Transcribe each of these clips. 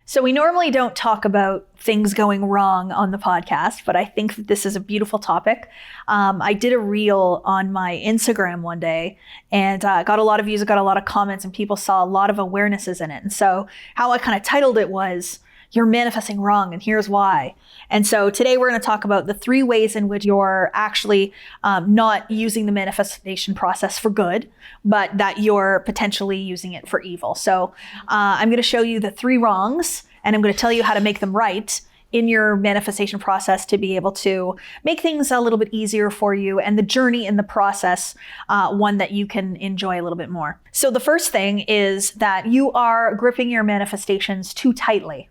So we normally don't talk about things going wrong on the podcast, but I think that this is a beautiful topic. I did a reel on my Instagram one day and got a lot of views, got a lot of comments, and people saw a lot of awarenesses in it. And so how I kind of titled it was, "You're manifesting wrong, and here's why." And so today we're going to talk about the 3 ways in which you're actually not using the manifestation process for good, but that you're potentially using it for evil. So I'm going to show you the 3 wrongs, and I'm going to tell you how to make them right in your manifestation process to be able to make things a little bit easier for you, and the journey in the process, one that you can enjoy a little bit more. So the first thing is that you are gripping your manifestations too tightly.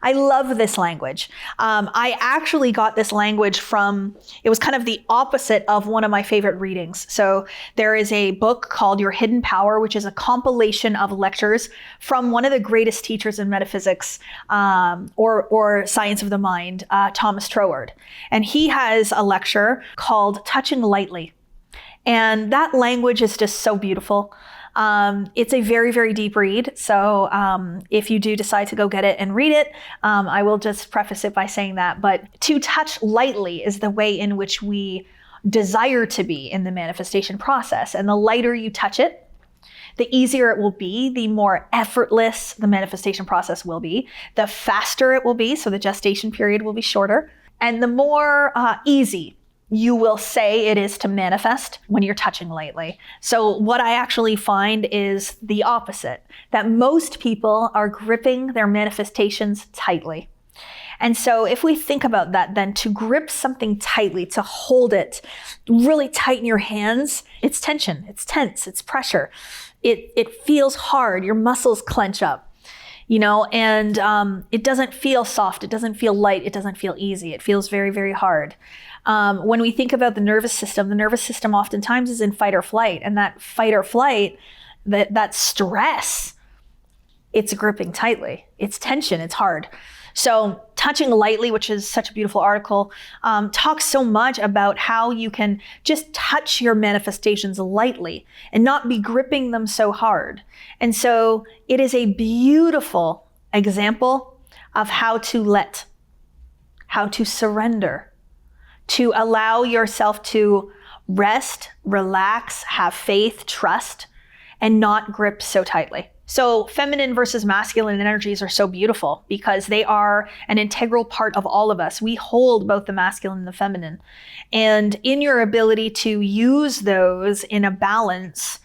I love this language. I actually got this language from, it was kind of the opposite of one of my favorite readings. So there is a book called Your Hidden Power, which is a compilation of lectures from one of the greatest teachers in metaphysics or science of the mind, Thomas Troward. And he has a lecture called Touching Lightly. And that language is just so beautiful. It's a very, very deep read. So if you do decide to go get it and read it, I will just preface it by saying that. But to touch lightly is the way in which we desire to be in the manifestation process. And the lighter you touch it, the easier it will be, the more effortless the manifestation process will be, the faster it will be. So the gestation period will be shorter, and the more easy you will say it is to manifest when you're touching lightly. So what I actually find is the opposite, that most people are gripping their manifestations tightly. And so if we think about that, then to grip something tightly, to hold it really tight in your hands, it's tension, it's tense, it's pressure. It feels hard, your muscles clench up, and it doesn't feel soft, it doesn't feel light, it doesn't feel easy, it feels very, very hard. When we think about the nervous system oftentimes is in fight or flight, and that fight or flight, that stress, it's gripping tightly, it's tension, it's hard. So Touching Lightly, which is such a beautiful article, talks so much about how you can just touch your manifestations lightly and not be gripping them so hard. And so it is a beautiful example of how to let, how to surrender, to allow yourself to rest, relax, have faith, trust, and not grip so tightly. So feminine versus masculine energies are so beautiful because they are an integral part of all of us. We hold both the masculine and the feminine. And in your ability to use those in a balance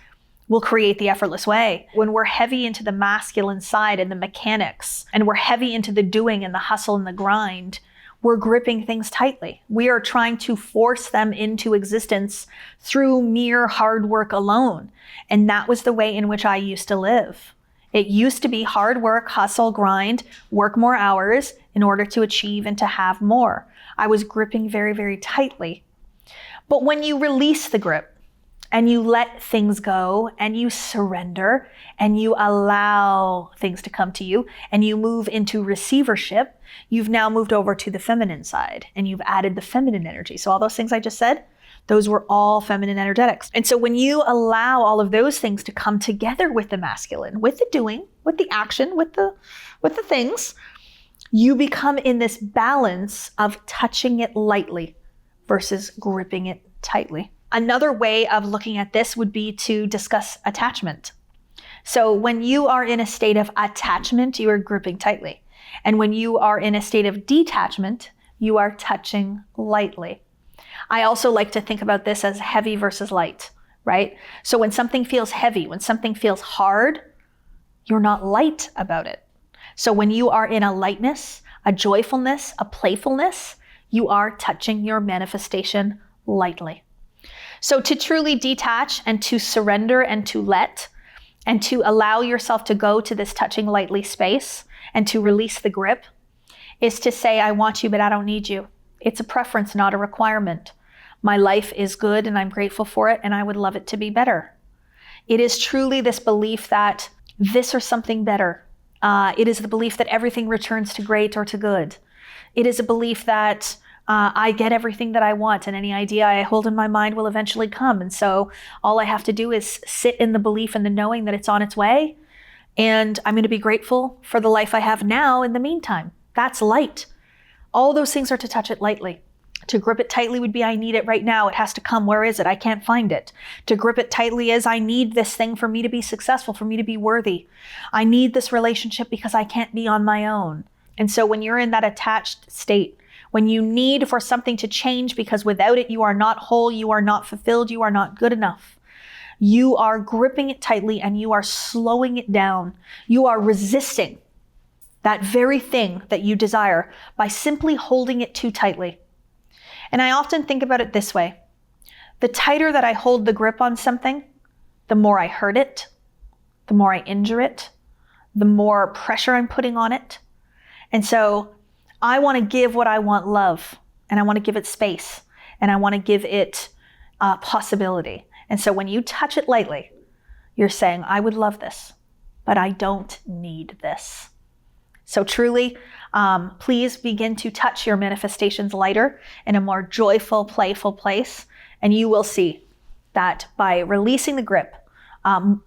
will create the effortless way. When we're heavy into the masculine side and the mechanics, and we're heavy into the doing and the hustle and the grind, we're gripping things tightly. We are trying to force them into existence through mere hard work alone. And that was the way in which I used to live. It used to be hard work, hustle, grind, work more hours in order to achieve and to have more. I was gripping very, very tightly. But when you release the grip and you let things go and you surrender and you allow things to come to you and you move into receivership, you've now moved over to the feminine side and you've added the feminine energy. So all those things I just said, those were all feminine energetics. And so when you allow all of those things to come together with the masculine, with the doing, with the action, with the things, you become in this balance of touching it lightly versus gripping it tightly. Another way of looking at this would be to discuss attachment. So when you are in a state of attachment, you are gripping tightly. And when you are in a state of detachment, you are touching lightly. I also like to think about this as heavy versus light, right? So when something feels heavy, when something feels hard, you're not light about it. So when you are in a lightness, a joyfulness, a playfulness, you are touching your manifestation lightly. So to truly detach and to surrender and to let and to allow yourself to go to this touching lightly space and to release the grip is to say, I want you, but I don't need you. It's a preference, not a requirement. My life is good and I'm grateful for it and I would love it to be better. It is truly this belief that this or something better. It is the belief that everything returns to great or to good. It is a belief that I get everything that I want and any idea I hold in my mind will eventually come. And so all I have to do is sit in the belief and the knowing that it's on its way And I'm going to be grateful for the life I have now in the meantime. That's light. All those things are to touch it lightly. To grip it tightly would be, I need it right now. It has to come. Where is it? I can't find it. To grip it tightly is, I need this thing for me to be successful, for me to be worthy. I need this relationship because I can't be on my own. And so when you're in that attached state, when you need for something to change because without it, you are not whole, you are not fulfilled, you are not good enough. You are gripping it tightly and you are slowing it down. You are resisting that very thing that you desire by simply holding it too tightly. And I often think about it this way. The tighter that I hold the grip on something, the more I hurt it, the more I injure it, the more pressure I'm putting on it. And so I want to give what I want love, and I want to give it space, and I want to give it possibility. And so when you touch it lightly, you're saying, I would love this, but I don't need this. So truly, please begin to touch your manifestations lighter in a more joyful, playful place. And you will see that by releasing the grip,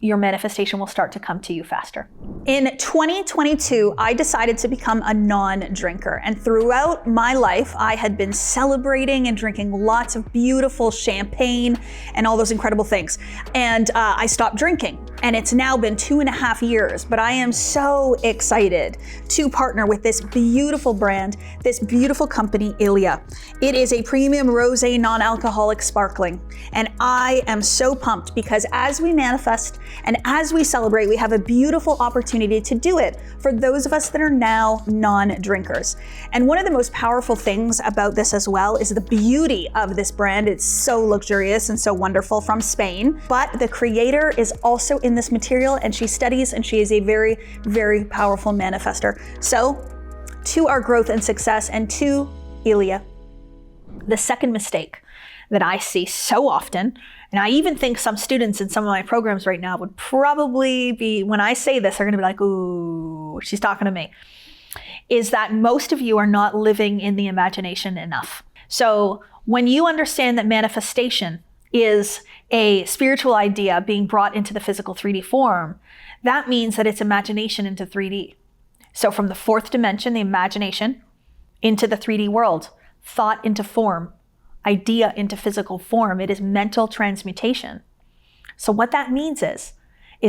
your manifestation will start to come to you faster. In 2022, I decided to become a non-drinker. And throughout my life, I had been celebrating and drinking lots of beautiful champagne and all those incredible things. And I stopped drinking. And it's now been 2.5 years, but I am so excited to partner with this beautiful brand, this beautiful company, Ilia. It is a premium rosé non-alcoholic sparkling. And I am so pumped because as we manifest and as we celebrate, we have a beautiful opportunity to do it for those of us that are now non-drinkers. And one of the most powerful things about this as well is the beauty of this brand. It's so luxurious and so wonderful, from Spain, but the creator is also in this material, and she studies, and she is a very, very powerful manifester. So to our growth and success, and to Ilia. The second mistake that I see so often, and I even think some students in some of my programs right now would probably be, when I say this, they're going to be like, ooh, she's talking to me, is that most of you are not living in the imagination enough. So when you understand that manifestation is a spiritual idea being brought into the physical 3D form, that means that it's imagination into 3D. So from the fourth dimension, the imagination, into the 3D world, thought into form, idea into physical form. It is mental transmutation. So what that means is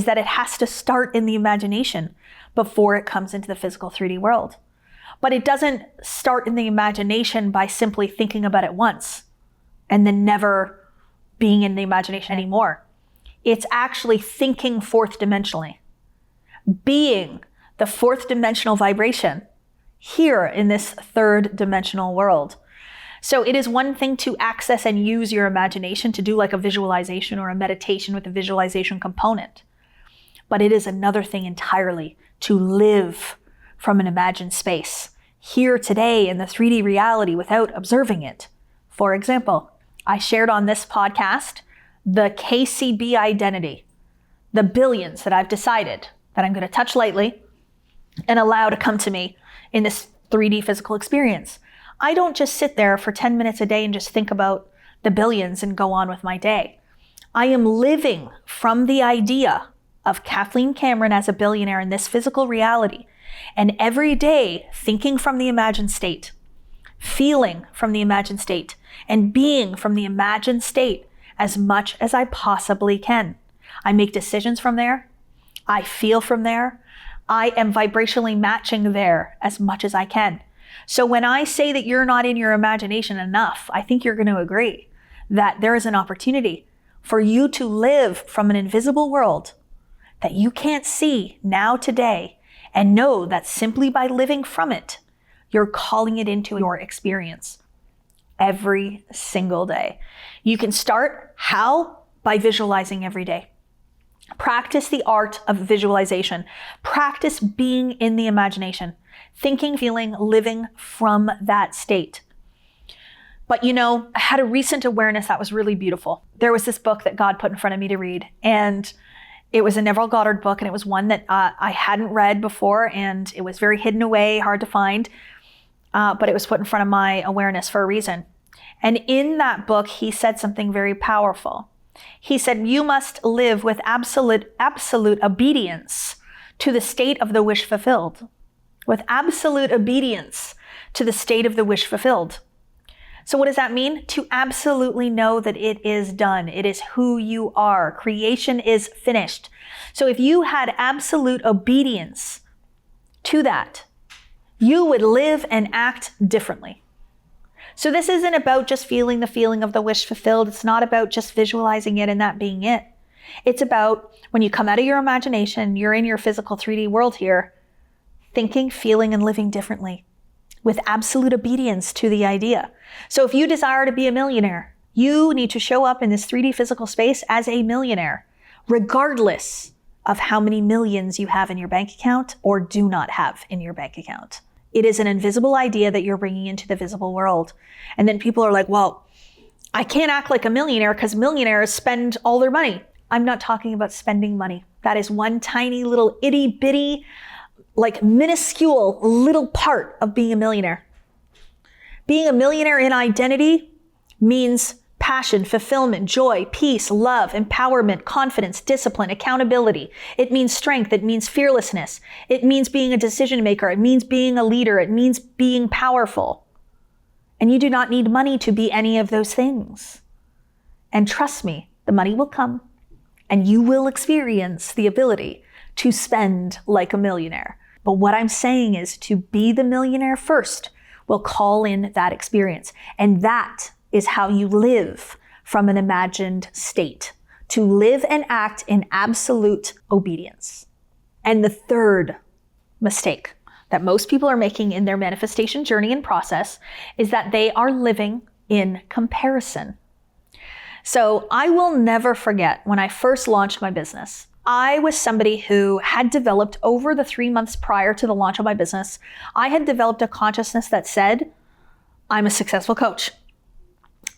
that it has to start in the imagination before it comes into the physical 3D world. But it doesn't start in the imagination by simply thinking about it once and then never being in the imagination anymore. It's actually thinking fourth dimensionally, being the fourth dimensional vibration here in this third dimensional world. So it is one thing to access and use your imagination to do like a visualization or a meditation with a visualization component. But it is another thing entirely to live from an imagined space here today in the 3D reality without observing it. For example, I shared on this podcast the KCB identity, the billions that I've decided that I'm going to touch lightly and allow to come to me in this 3D physical experience. I don't just sit there for 10 minutes a day and just think about the billions and go on with my day. I am living from the idea of Kathleen Cameron as a billionaire in this physical reality, and every day thinking from the imagined state, feeling from the imagined state, and being from the imagined state as much as I possibly can. I make decisions from there. I feel from there. I am vibrationally matching there as much as I can. So when I say that you're not in your imagination enough, I think you're going to agree that there is an opportunity for you to live from an invisible world that you can't see now today, and know that simply by living from it, you're calling it into your experience every single day. You can start how? By visualizing every day. Practice the art of visualization. Practice being in the imagination, thinking, feeling, living from that state. But I had a recent awareness that was really beautiful. There was this book that God put in front of me to read, and it was a Neville Goddard book, and it was one that I hadn't read before, and it was very hidden away, hard to find, but it was put in front of my awareness for a reason. And in that book, he said something very powerful. He said, you must live with absolute obedience to the state of the wish fulfilled, with absolute obedience to the state of the wish fulfilled. So what does that mean? To absolutely know that it is done. It is who you are. Creation is finished. So if you had absolute obedience to that, you would live and act differently. So this isn't about just feeling the feeling of the wish fulfilled. It's not about just visualizing it and that being it. It's about when you come out of your imagination, you're in your physical 3D world here, thinking, feeling, and living differently with absolute obedience to the idea. So if you desire to be a millionaire, you need to show up in this 3D physical space as a millionaire, regardless of how many millions you have in your bank account or do not have in your bank account. It is an invisible idea that you're bringing into the visible world. And then people are like, well, I can't act like a millionaire because millionaires spend all their money. I'm not talking about spending money. That is one tiny little itty bitty, like minuscule little part of being a millionaire. Being a millionaire in identity means passion, fulfillment, joy, peace, love, empowerment, confidence, discipline, accountability. It means strength. It means fearlessness. It means being a decision maker. It means being a leader. It means being powerful. And you do not need money to be any of those things. And trust me, the money will come and you will experience the ability to spend like a millionaire. But what I'm saying is to be the millionaire first will call in that experience. And that is how you live from an imagined state, to live and act in absolute obedience. And the third mistake that most people are making in their manifestation journey and process is that they are living in comparison. So I will never forget when I first launched my business. I was somebody who had developed over the 3 months prior to the launch of my business, I had developed a consciousness that said, I'm a successful coach.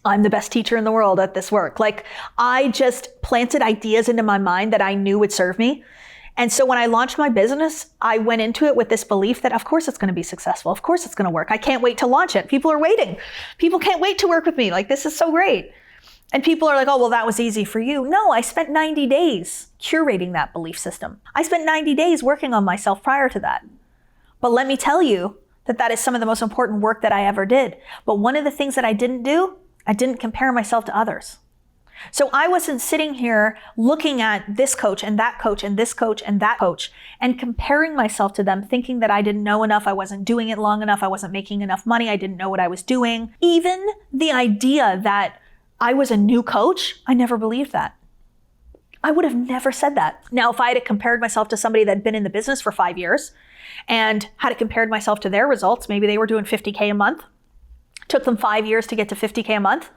I'm the best teacher in the world at this work. Like I just planted ideas into my mind that I knew would serve me. And so when I launched my business, I went into it with this belief that of course it's going to be successful. Of course it's going to work. I can't wait to launch it. People are waiting. People can't wait to work with me. Like this is so great. And people are like, oh, well, that was easy for you. No, I spent 90 days curating that belief system. I spent 90 days working on myself prior to that. But let me tell you that that is some of the most important work that I ever did. But one of the things that I didn't do, I didn't compare myself to others. So I wasn't sitting here looking at this coach and that coach and this coach and that coach and comparing myself to them, thinking that I didn't know enough, I wasn't doing it long enough, I wasn't making enough money, I didn't know what I was doing. Even the idea that I was a new coach, I never believed that. I would have never said that. Now, if I had compared myself to somebody that had been in the business for 5 years and had compared myself to their results, maybe they were doing 50K a month, took them 5 years to get to 50K a month,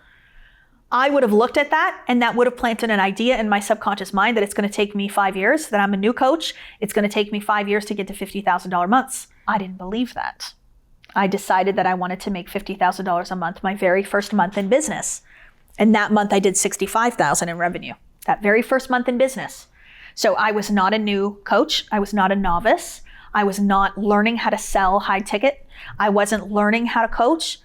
I would have looked at that and that would have planted an idea in my subconscious mind that it's going to take me 5 years, that I'm a new coach. It's going to take me 5 years to get to $50,000 months. I didn't believe that. I decided that I wanted to make $50,000 a month my very first month in business. And that month I did $65,000 in revenue, that very first month in business. So I was not a new coach. I was not a novice. I was not learning how to sell high ticket. I wasn't learning how to coach.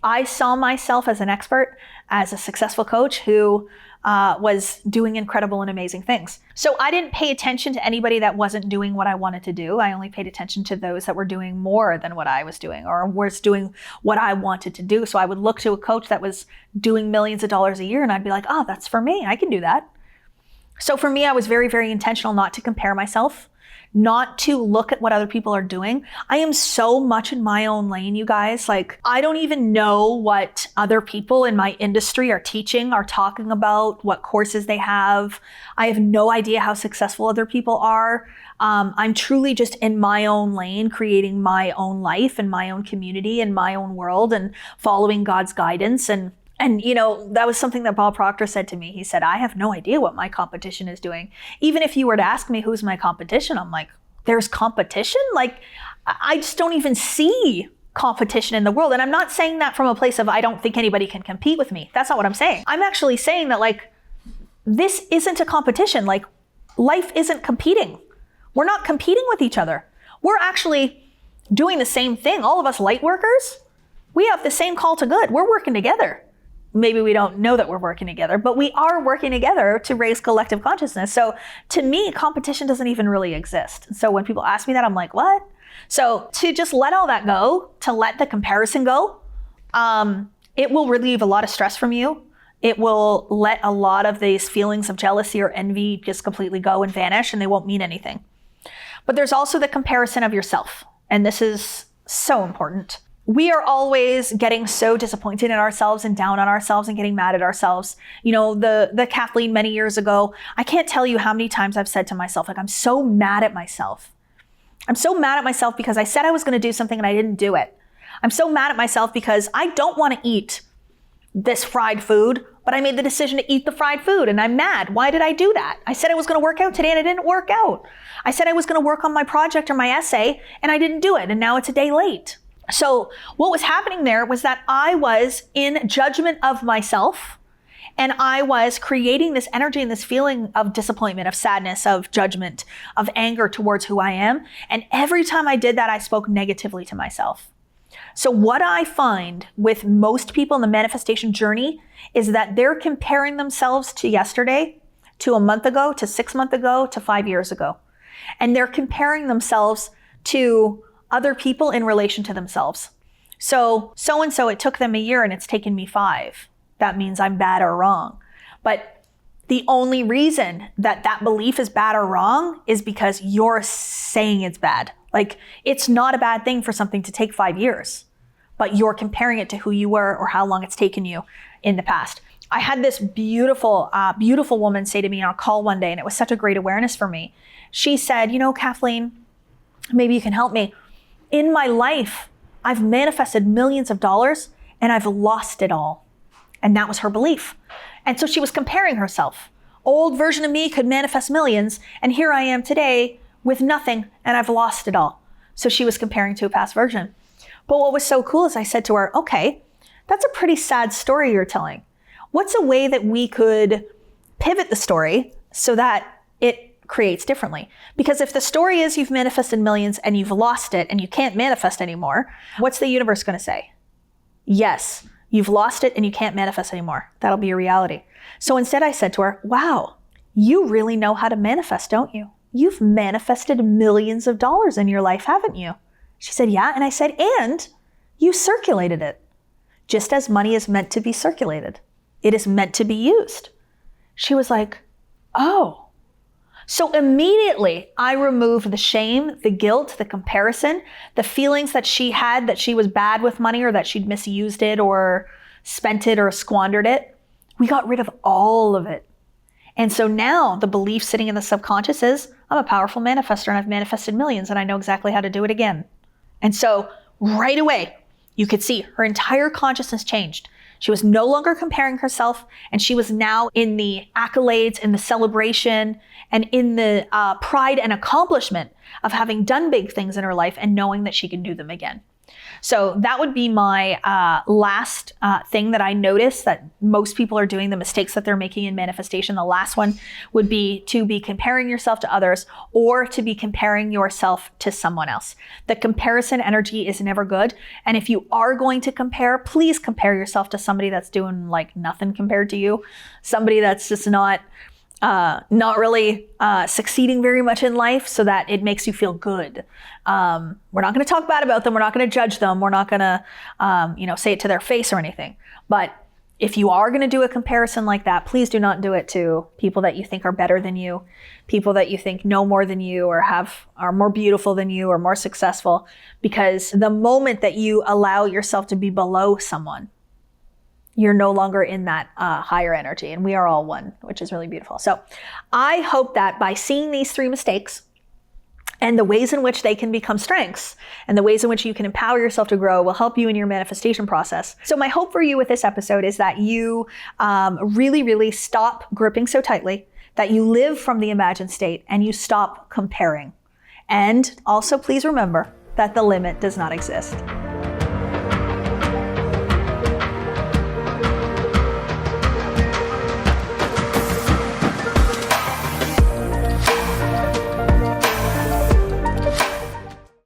I saw myself as an expert, as a successful coach who was doing incredible and amazing things. So I didn't pay attention to anybody that wasn't doing what I wanted to do. I only paid attention to those that were doing more than what I was doing or was doing what I wanted to do. So I would look to a coach that was doing millions of dollars a year and I'd be like, oh, that's for me. I can do that. So for me, I was very, very intentional not to compare myself, not to look at what other people are doing. I am so much in my own lane, you guys. Like, I don't even know what other people in my industry are teaching, are talking about, what courses they have. I have no idea how successful other people are. I'm truly just in my own lane, creating my own life and my own community and my own world and following God's guidance. And you know, that was something that Bob Proctor said to me. He said, I have no idea what my competition is doing. Even if you were to ask me who's my competition, I'm like, there's competition? Like, I just don't even see competition in the world. And I'm not saying that from a place of, I don't think anybody can compete with me. That's not what I'm saying. I'm actually saying that like, this isn't a competition. Like, life isn't competing. We're not competing with each other. We're actually doing the same thing. All of us light workers, we have the same call to good. We're working together. maybe we don't know that we're working together, but we are working together to raise collective consciousness. So to me, competition doesn't even really exist. So when people ask me that, I'm like, what? So to just let all that go, to let the comparison go, it will relieve a lot of stress from you. It will let a lot of these feelings of jealousy or envy just completely go and vanish, and they won't mean anything. But there's also the comparison of yourself. And this is so important. We are always getting so disappointed in ourselves and down on ourselves and getting mad at ourselves. You know, the Kathleen many years ago, I can't tell you how many times I've said to myself, like, I'm so mad at myself. I'm so mad at myself because I said I was going to do something and I didn't do it. I'm so mad at myself because I don't want to eat this fried food, but I made the decision to eat the fried food and I'm mad. Why did I do that? I said I was going to work out today and I didn't work out. I said I was going to work on my project or my essay and I didn't do it. And now it's a day late. So what was happening there was that I was in judgment of myself, and I was creating this energy and this feeling of disappointment, of sadness, of judgment, of anger towards who I am. And every time I did that, I spoke negatively to myself. So what I find with most people in the manifestation journey is that they're comparing themselves to yesterday, to a month ago, to 6 months ago, to 5 years ago. And they're comparing themselves to other people in relation to themselves. So-and-so, it took them a year and it's taken me 5. That means I'm bad or wrong. But the only reason that that belief is bad or wrong is because you're saying it's bad. Like, it's not a bad thing for something to take 5 years, but you're comparing it to who you were or how long it's taken you in the past. I had this beautiful woman say to me on a call one day, and it was such a great awareness for me. She said, you know, Kathleen, maybe you can help me. In my life, I've manifested millions of dollars and I've lost it all. And that was her belief. And so she was comparing herself. Old version of me could manifest millions, and here I am today with nothing and I've lost it all. So she was comparing to a past version. But what was so cool is I said to her, okay, that's a pretty sad story you're telling. What's a way that we could pivot the story so that it creates differently? Because if the story is you've manifested millions and you've lost it and you can't manifest anymore, what's the universe going to say? Yes, you've lost it and you can't manifest anymore. That'll be your reality. So instead I said to her, wow, you really know how to manifest, don't you? You've manifested millions of dollars in your life, haven't you? She said, yeah. And I said, and you circulated it. Just as money is meant to be circulated. It is meant to be used. She was like, oh. So immediately I removed the shame, the guilt, the comparison, the feelings that she had that she was bad with money or that she'd misused it or spent it or squandered it. We got rid of all of it. And so now the belief sitting in the subconscious is, I'm a powerful manifestor and I've manifested millions and I know exactly how to do it again. And so right away, you could see her entire consciousness changed. She was no longer comparing herself, and she was now in the accolades, in the celebration, and in the pride and accomplishment of having done big things in her life and knowing that she can do them again. So that would be my last thing that I noticed that most people are doing, the mistakes that they're making in manifestation. The last one would be to be comparing yourself to others or to be comparing yourself to someone else. The comparison energy is never good. And if you are going to compare, please compare yourself to somebody that's doing like nothing compared to you. Somebody that's just not really succeeding very much in life so that it makes you feel good. We're not going to talk bad about them. We're not going to judge them. We're not going to, say it to their face or anything. But if you are going to do a comparison like that, please do not do it to people that you think are better than you, people that you think know more than you or are more beautiful than you or more successful, because the moment that you allow yourself to be below someone, you're no longer in that higher energy, and we are all one, which is really beautiful. So I hope that by seeing these 3 mistakes and the ways in which they can become strengths and the ways in which you can empower yourself to grow will help you in your manifestation process. So my hope for you with this episode is that you really, really stop gripping so tightly, that you live from the imagined state and you stop comparing. And also please remember that the limit does not exist.